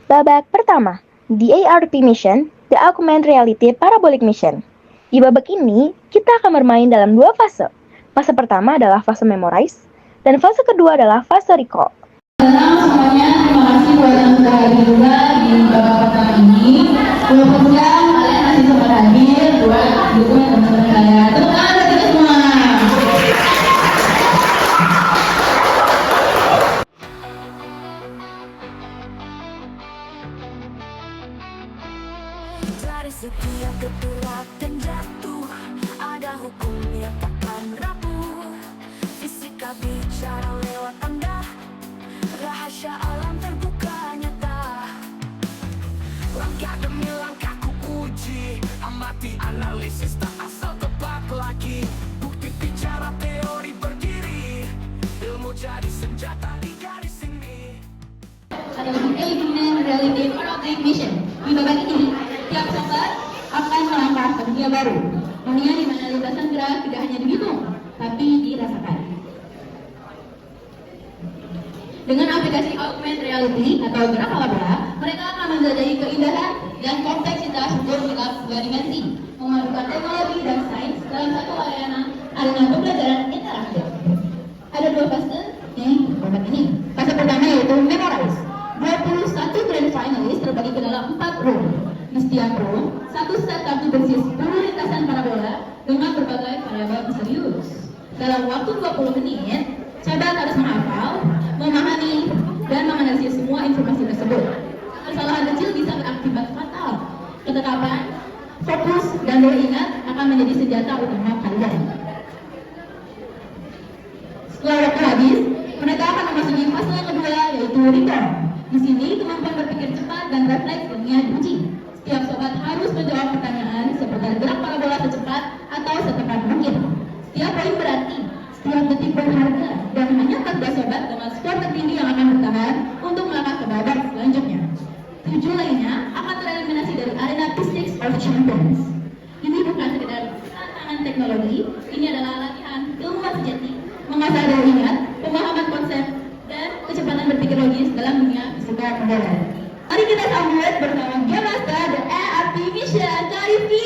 Babak pertama, the ARP Mission, the Augmented Reality Parabolic Mission. Di babak ini, kita akan bermain dalam dua fase. Fase pertama adalah fase Memorize, dan fase kedua adalah fase Recall. Semuanya, terima kasih buat yang sudah hadir juga di babak pertama ini. Walaupun siang, kalian masih sempat hadir buat dukung teman-teman kalian. Tepuk tangan untuk kita semua. Dari setiap gerak dan jatuh, ada hukum yang takkan rapuh. Fisika bicara lewat tanda, rahasia alam terbuka nyata. Langkah demi langkah ku uji, amati analisis tak asal tebak lagi. Bukti bicara teori berdiri, ilmu jadi senjata di garis ini. Ada Augmented Reality Parabolic Mission. Di babak ini, tiap sobat akan melangkah ke dunia baru. Dunia di mana lintasan gerak tidak hanya dihitung, tapi dirasakan. Dengan aplikasi Augmented Reality atau gerak ala bola, mereka akan menjelajahi keindahan dan kompleksitas hukum dalam sebuah dimensi, memadukan teknologi dan sains dalam satu arena pembelajaran interaktif. Ada dua fase di babak ini. Fase pertama yaitu Memorize. 21 grand finalis terbagi ke dalam 4 room. Di setiap room, satu set kartu berisi 10 lintasan parabola dengan berbagai variabel misterius. Dalam waktu 20 menit, sahabat harus menghafal, memahami, dan menganalisis semua informasi tersebut. Kesalahan kecil bisa berakibat fatal. Ketetapan, fokus, dan ingat akan menjadi senjata utama kalian. Setelah waktu habis, mereka akan memasuki fase yang kedua, yaitu Recall. Di sini, kemampuan berpikir cepat dan refleks ilmiah diuji. Setiap sobat harus menjawab pertanyaan seputar gerak parabola secepat atau secepat mungkin. Setiap poin berarti, setiap detik berharga, dan hanya 14 sobat dengan skor tertinggi yang akan bertahan untuk melangkah ke babak selanjutnya. 7 lainnya akan tereliminasi dari arena P6 of Champions. Ini bukan sekedar tantangan teknologi, ini adalah latihan ilmuwan sejati, mengasah daya ingat, pemahaman konsep, dan kecepatan berpikir logis dalam dunia fisika modern. Mari kita sambut bersama Game Master The ARP Mission, Kak Rifki.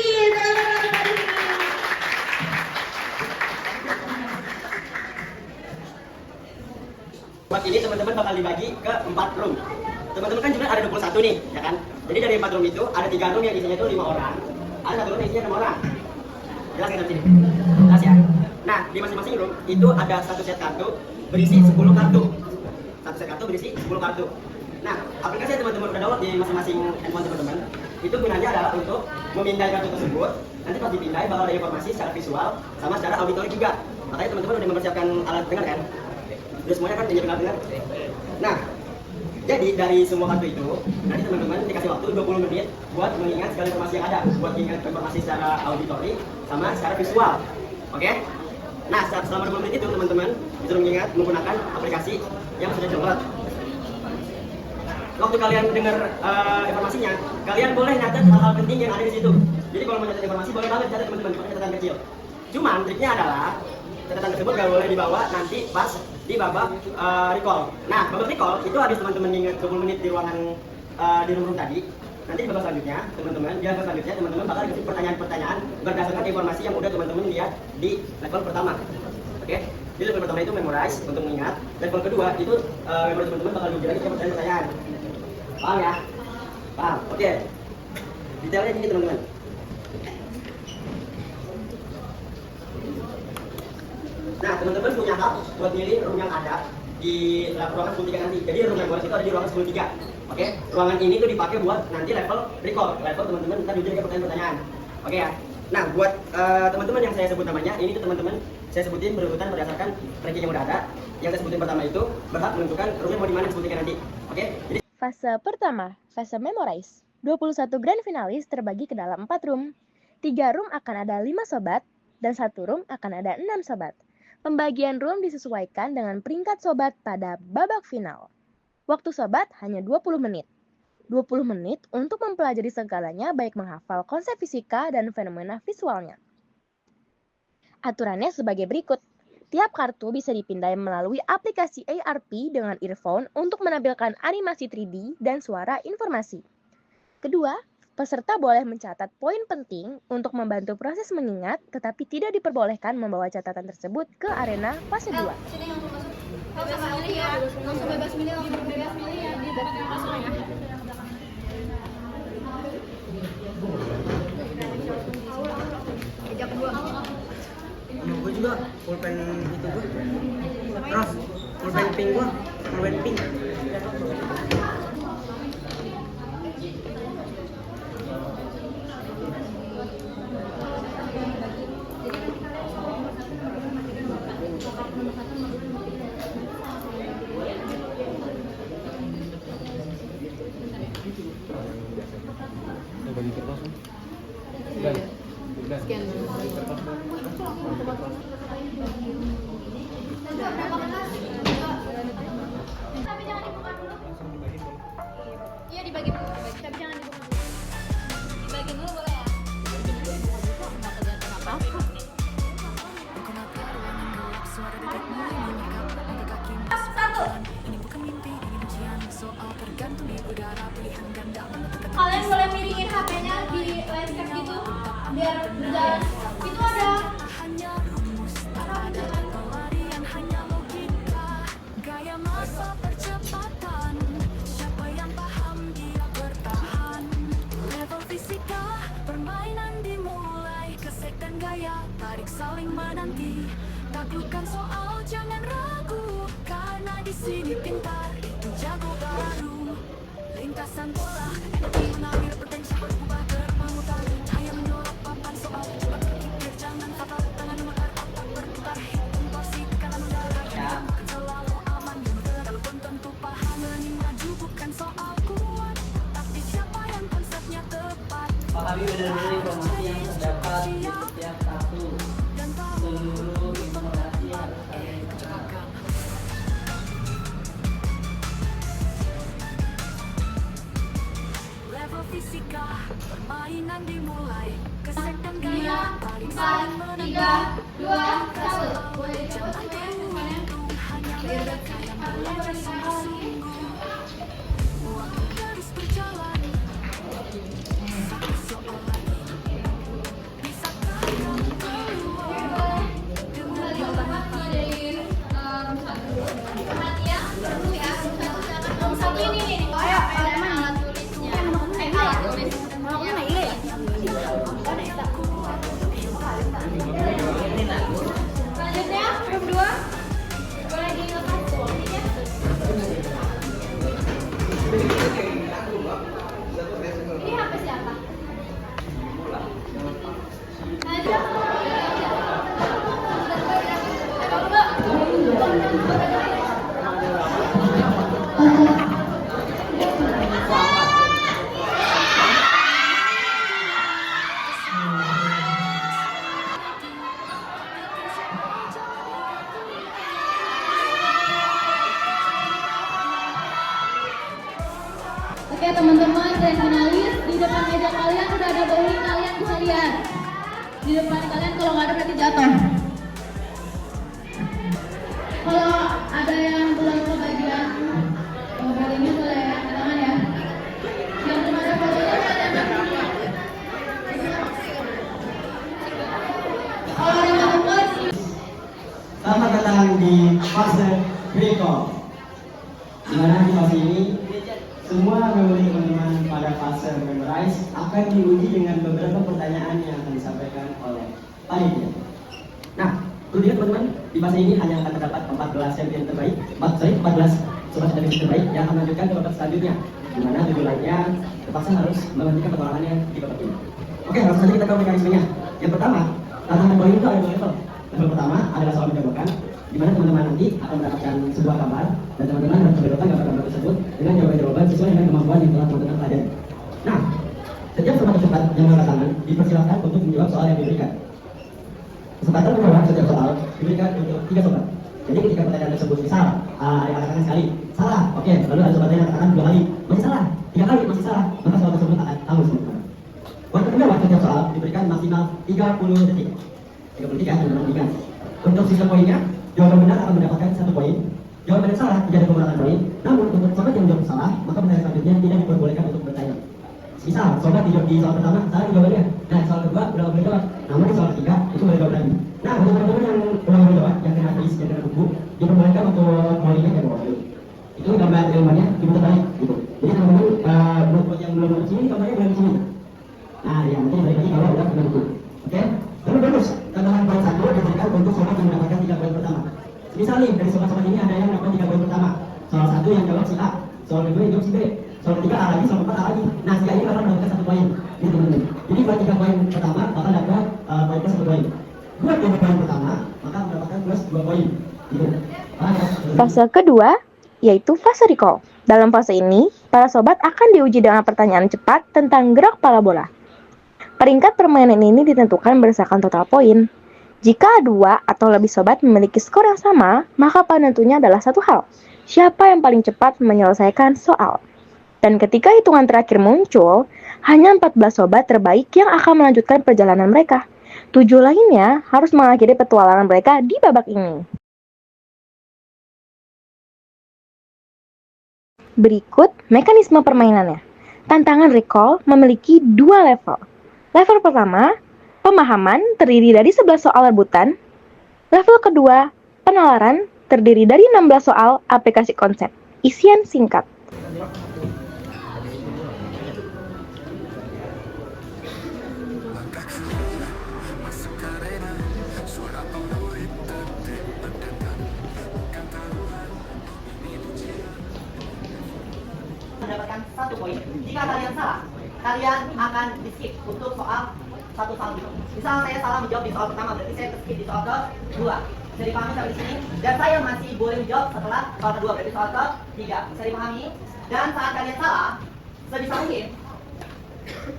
Buat ini teman-teman bakal dibagi ke 4 room. Teman-teman kan juga ada 21 nih, ya kan? Jadi dari 4 room itu ada 3 room yang isinya itu 5 orang, ada 1 room yang isinya 6 orang. Jelas nggak sini? Jelas ya? Nah, di masing-masing room itu ada 1 set kartu berisi 10 kartu. 1 set kartu berisi 10 kartu. Nah, aplikasi yang teman-teman udah download di masing-masing handphone teman-teman, itu gunanya adalah untuk memindai kartu tersebut. Nanti pas dipindai bakal ada informasi secara visual sama secara auditori juga. Makanya teman-teman udah mempersiapkan alat dengar kan? Udah semuanya kan punya dengar. Nah, jadi dari semua kartu itu, nanti teman-teman dikasih waktu 20 menit buat mengingat segala informasi yang ada, buat mengingat informasi secara auditori sama secara visual. Oke? Nah, selama 20 menit itu teman-teman disuruh mengingat menggunakan aplikasi yang sudah download. Waktu kalian dengar informasinya, kalian boleh nyatet hal-hal penting yang ada di situ. Jadi kalau mau nyatet informasi boleh banget catat teman-teman, pakai catatan kecil. Cuman triknya adalah catatan tersebut gak boleh dibawa nanti pas di babak recall. Nah, babak recall itu habis teman-teman ingat 20 menit di ruangan di room tadi. Nanti di babak selanjutnya, teman-teman bakal dikasih pertanyaan-pertanyaan berdasarkan informasi yang udah teman-teman lihat di level pertama. Oke? Jadi level pertama itu memorize untuk mengingat. Level kedua itu memorize teman-teman bakal diuji lagi pertanyaan-pertanyaan. Paham ya? Paham? Oke. Detailnya ini teman-teman. Nah, teman-teman punya hak buat milih room yang ada di ruangan 10.3 nanti. Jadi room memorize itu ada di ruangan 10.3. Oke? Ruangan ini tuh dipakai buat nanti level recall. Level teman-teman ntar diuji lagi pertanyaan-pertanyaan. Oke ya? Nah, buat teman-teman yang saya sebut namanya, ini tuh teman-teman saya sebutin berurutan berdasarkan ranking yang udah ada. Yang saya sebutin pertama itu berhak menentukan roomnya mau di mana 10.3 nanti. Oke? Jadi Fase pertama, fase Memorize. 21 grand finalis terbagi ke dalam 4 room. 3 room akan ada 5 sobat, dan 1 room akan ada 6 sobat. Pembagian room disesuaikan dengan peringkat sobat pada babak final. Waktu sobat hanya 20 menit. 20 menit untuk mempelajari segalanya baik menghafal konsep fisika dan fenomena visualnya. Aturannya sebagai berikut. Tiap kartu bisa dipindai melalui aplikasi ARP dengan earphone untuk menampilkan animasi 3D dan suara informasi. Kedua, peserta boleh mencatat poin penting untuk membantu proses mengingat, tetapi tidak diperbolehkan membawa catatan tersebut ke arena fase 2. Sini langsung masuk. Nggak usah milih ya. Langsung bebas milih ya. Di tempat yang masuk ya. Gue juga pulpen itu gue. Terus pulpen pink gue, pulpen pink. Bagi kertas. Sekian. Tapi jangan dibuka dulu. Iya dibagi dulu, tapi jangan dibuka dulu. Dibagi dulu boleh ya? Nggak kelihatan apa-apa. Satu. Kalian boleh miringin HP-nya di landscape gitu biar berjalan. Itu ada Gaya masa percepatan, siapa yang paham dia bertahan. Level fisika, permainan dimulai. Kesek dan gaya, tarik saling menanti. Taklukkan soal, jangan ragu. Karena di sini pintar, itu jago baru. Lintasan bola, energi mengalir, potensi berubah bermutar. Hanya menyuap papan soal, coba berpikir, jangan fatal. Tangan memakar, otak berputar, hitung porsi, kalah mendarat. Bukan selalu aman, kalau pun tentu paham. Learning maju bukan soal kuat, tapi siapa yang konsepnya tepat. Pahami benar-benar informasi yang terdapat di setiap kartu. Seluruh informasi harus kalian gunakan. Level fisika, permainan dimulai. Kesek dan gaya, tarik saling menentu. 3, 2, 1. Boleh dicoba semuanya semuanya. Hanya mereka yang belajar sungguh-sungguh. Waktu terus berjalan, satu soal lagi. Bisakah kamu keluar dengan jawaban Dari perhatian dulu ya. Nomor 1 ini nih. Ayo, alat tulisnya. Alat tulis. Selanjutnya, room 2. Boleh dilepas posisinya. Ini HP siapa? Oke teman-teman dan finalis, di depan meja kalian udah ada bowling, kalian bisa lihat. Di depan kalian kalau nggak ada berarti jatuh. Kalau ada yang belum kebagian bowlingnya boleh ya, angkat tangan ya. Yang belum ada fotonya ada yang kalau ada yang mau Selamat datang di fase recall. Di mana di fase ini semua memori teman-teman pada fase memorize akan diuji dengan beberapa pertanyaan yang akan disampaikan oleh panitia. Nah, perlu diingat teman-teman, di fase ini hanya akan terdapat 14 champion terbaik, 14 sobat champion terbaik yang akan melanjutkan ke babak selanjutnya, di mana 7 lainnya terpaksa harus melanjutkan petualangannya di babak ini. Oke, langsung saja kita ke mekanismenya. Yang pertama, tantangan poin itu ada 2 level. Level pertama adalah soal mencobokan, di mana teman-teman nanti akan mendapatkan sebuah gambar dan teman-teman harus mencobokan gambar-gambar tersebut dengan jawaban-jawaban sesuai dengan kemampuan yang telah teman-teman pelajari. Nah, setiap peserta yang mengangkat tangan dipersilakan untuk menjawab soal yang diberikan. Kesempatan menjawab setiap soal diberikan untuk 3 sobat. Jadi ketika pertanyaan tersebut misal yang katakan sekali salah, oke, lalu ada sobat lain yang katakan 2 kali masih salah, 3 kali masih salah, maka soal tersebut akan tanggung semua. Waktu kedua setiap soal diberikan maksimal 30 detik. 30 detik ya, teman-teman ingat. Untuk sistem poinnya, jawaban benar akan mendapatkan 1 poin. Jawaban yang salah tidak ada pengurangan poin. Namun untuk sobat yang menjawab salah, maka pertanyaan selanjutnya tidak diperbolehkan untuk bertanya. Misal, sobat di soal pertama salah jawabannya. Nah, soal kedua udah boleh jawab. Namun di soal ketiga itu boleh jawab lagi. Nah, untuk teman-teman yang ulang jawab, yang kena quiz, yang kena buku, diperbolehkan untuk mulainya dari bawah dulu. Itu gambar ilmuannya diputar balik gitu. Jadi teman-teman buat yang belum ke sini, gambarnya belum ke sini. Nah, ya nanti balik lagi kalau udah kena buku. Oke? Lalu bonus, tambahan poin 1 diberikan untuk sobat yang mendapatkan 3 poin pertama. Misal nih, dari sobat-sobat ini ada yang dapat 3 poin pertama. Soal 1 yang jawab si A, soal kedua yang jawab si B, soal ketiga A lagi, soal 4 A lagi. Nah, si A ini bakal mendapatkan 1 poin. Gitu teman-teman. Jadi buat 3 poin pertama bakal dapat poin plus 1 poin. Buat 2 poin pertama maka mendapatkan plus 2 poin. Gitu. Fase kedua yaitu fase recall. Dalam fase ini, para sobat akan diuji dengan pertanyaan cepat tentang gerak pala bola. Peringkat permainan ini ditentukan berdasarkan total poin. Jika 2 atau lebih sobat memiliki skor yang sama, maka penentunya adalah satu hal, siapa yang paling cepat menyelesaikan soal. Dan ketika hitungan terakhir muncul, hanya 14 sobat terbaik yang akan melanjutkan perjalanan mereka. 7 lainnya harus mengakhiri petualangan mereka di babak ini. Berikut mekanisme permainannya. Tantangan recall memiliki 2 level. Level pertama, pemahaman terdiri dari 11 soal rebutan. Level kedua, penalaran terdiri dari 16 soal aplikasi konsep. Isian singkat. Mendapatkan 1 poin. Jika kalian salah, kalian akan di skip untuk soal 1 soal gitu. Misal saya salah menjawab di soal pertama, berarti saya skip di soal kedua. Bisa dipahami sampai sini? Dan saya masih boleh menjawab setelah soal kedua, berarti soal ketiga. Bisa dipahami? Dan saat kalian salah, sebisa mungkin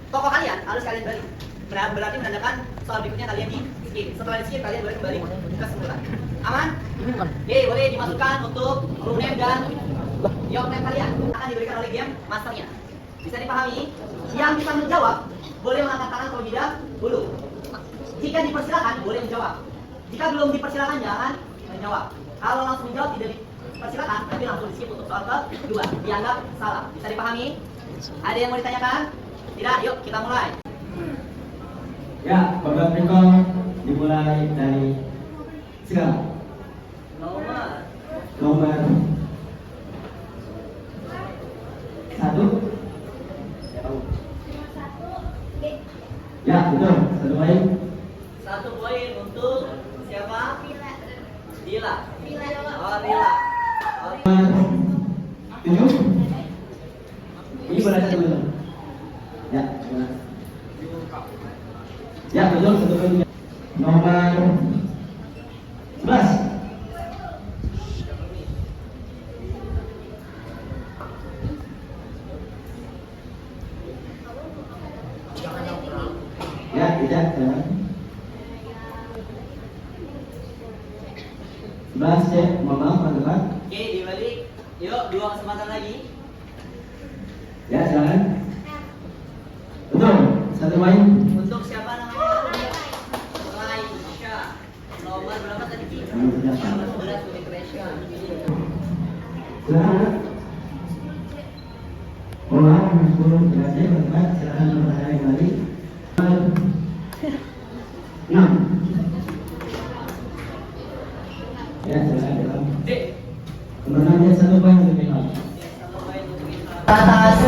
toko kalian harus kalian balik. Berarti menandakan soal berikutnya kalian di skip. Setelah di skip kalian boleh kembali ke semula. Aman? Oke, boleh dimasukkan untuk room name dan yok name kalian akan diberikan oleh game masternya. Bisa dipahami? Yang bisa menjawab boleh mengangkat tangan terlebih dahulu. Jika dipersilakan boleh menjawab. Jika belum dipersilakan jangan menjawab. Kalau langsung menjawab tidak dipersilakan, tapi langsung di skip untuk soal kedua. Dianggap salah. Bisa dipahami? Ada yang mau ditanyakan? Tidak? Yuk kita mulai. Ya, babak recall dimulai dari sekarang. Nomor 1. Ya, betul. 1 poin. 1 poin untuk siapa? Dila. Oh, Dila. Nomor 7. Ini boleh satu betul. Ya, betul. Ya, betul. 1 poin. Nomor 11. Ya, tidak. 11 ya, mohon maaf teman-teman. Oke, dibalik. Yuk, 2 kesempatan lagi. Ya, silakan. Betul, 1 poin. Untuk siapa namanya? Raisha. Nomor berapa tadi? Ki? Nomor 11. Nomor 11 untuk Raisha. Silakan. Mohon maaf, sebelum selesai, teman-teman, silakan bertanya kembali. 6. Ya, silakan. Kemenangan 1 poin untuk kita. Atas.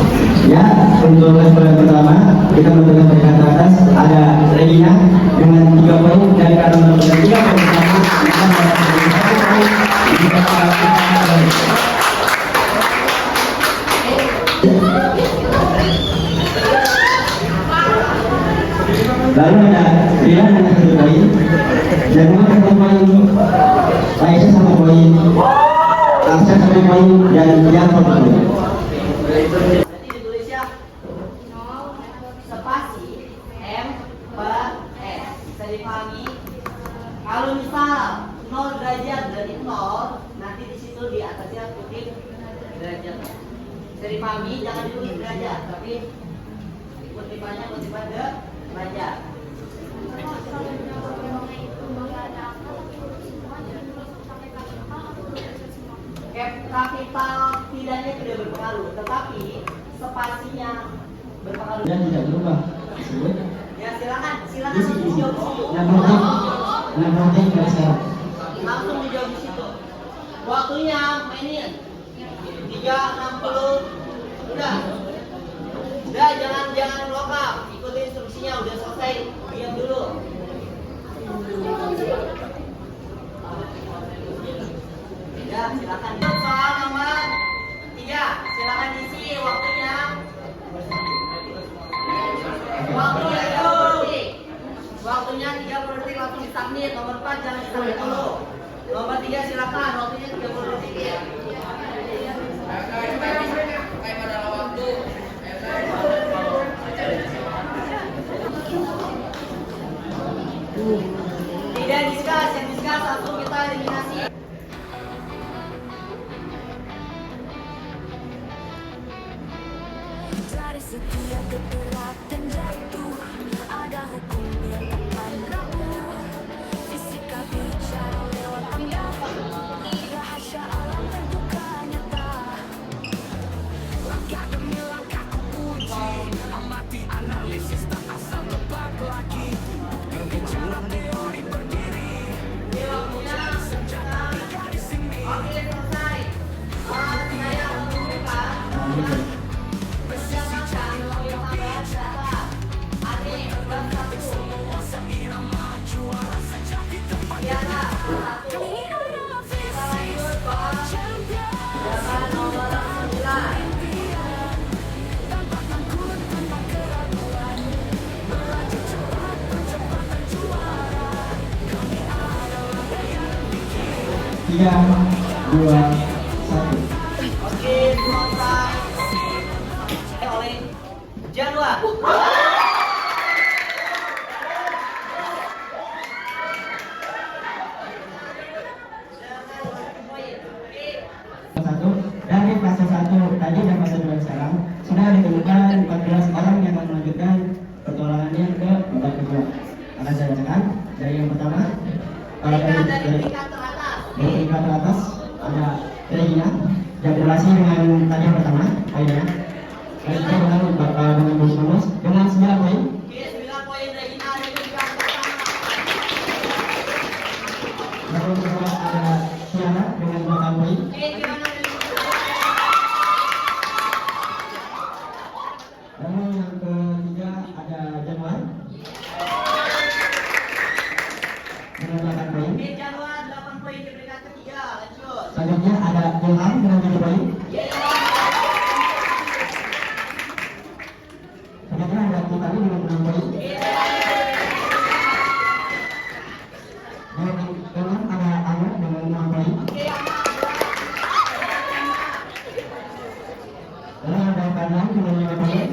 Ya, untuk level yang pertama kita menentukan peringkat teratas ada Regina dengan 3 poin dan karena mendapatkan 3 poin pertama maka mendapatkan 1 poin jika lalu ada Rila dengan 1 poin dan dengan 1 poin Aisyah 1 poin Aksa 1 poin dan Yang 1 poin. Nanti ditulisnya spasi M P S. Bisa dipahami? Kalau misal 0 derajat berarti 0, nanti di situ di atasnya kutip derajat. Bisa dipahami? Jangan ditulis derajat, tapi kutipannya kutipan derajat. kapital tidaknya tidak berpengaruh, tetapi spasinya berpengaruh. Dan tidak berubah. Tersebut. Ya silakan langsung dijawab di situ. Nah, penting dari sekarang. Langsung dijawab di situ. Waktunya mainin. 3:60. Udah. Udah jangan lokal. Ikuti instruksinya udah selesai. Diam dulu. Ya, silakan. Soal nomor 3. Silakan diisi waktunya. Waktunya 30 detik langsung disubmit. Nomor 4 jangan disubmit dulu. Nomor 3 silakan. Waktunya 30 detik. Tidak discuss, yang discuss langsung kita eliminasi. Dari setiap gerak dan jatuh ada hukum yang akan rapuh. Fisika bicara lewat anggapan, rahasia alam terbuka nyata. Langkah demi langkah ku uji, amati analisis tak asal tebak lagi. Bukti bicara teori berdiri, ilmu jadi senjata di garis ini. Oke, selesai. Saya menunjukkan Tiga, dua, satu. oke, selesai. Oleh Januar. Satu dari fase 1 tadi dan fase 2 sekarang sudah ditemukan 14 orang yang akan melanjutkan petualangannya ke babak kedua. Akan saya bacakan dari yang pertama. Dari peringkat teratas. Dari peringkat teratas ada Regina yang berhasil dengan tadi yang pertama poinnya. Regina dengan bonus dengan 9 poin. Oke, 9 poin Regina dari peringkat pertama. Lalu yang kedua ada Tiara dengan 8 poin. Oke, gimana dari Lalu yang ketiga ada Januar dengan 8 poin. Oke, Januar 8 poin di peringkat ketiga. Lanjut. Selanjutnya ada Ilham dengan 7 poin. Selanjutnya ada Tiffany dengan 6 poin. Yang kelima ada Anu dengan 6 poin. Lalu ada Padang dengan 5 poin.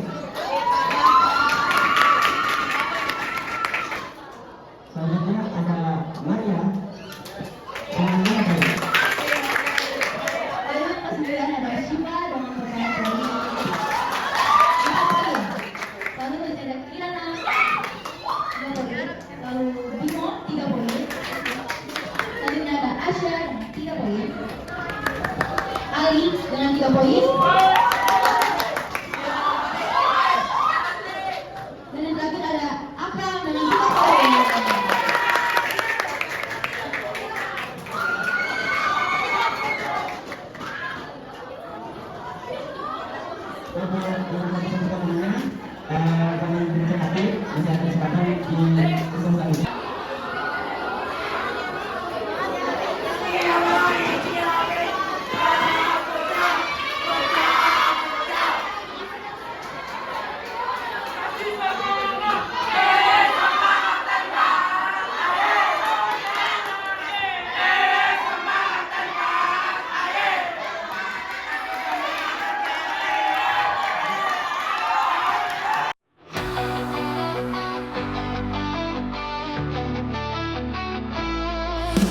Selanjutnya ada Maria dengan 5 poin. Lalu ke-9 ada Shiva dengan 9 poin. Lalu ada Kirana 2 poin. Lalu Bimo 3 poin. Selanjutnya ada Asya 3 poin. Ali dengan 3 poin. Dan yang terakhir ada Akram dengan 3 poin. Jangan berkecil hati, bisa ada kesempatan di season selanjutnya.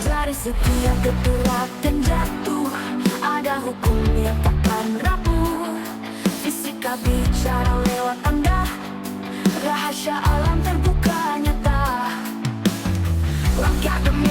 Dari setiap gerak dan jatuh ada hukum yang takkan rapuh. Fisika bicara lewat tanda, rahasia alam terbuka nyata. Langkah demi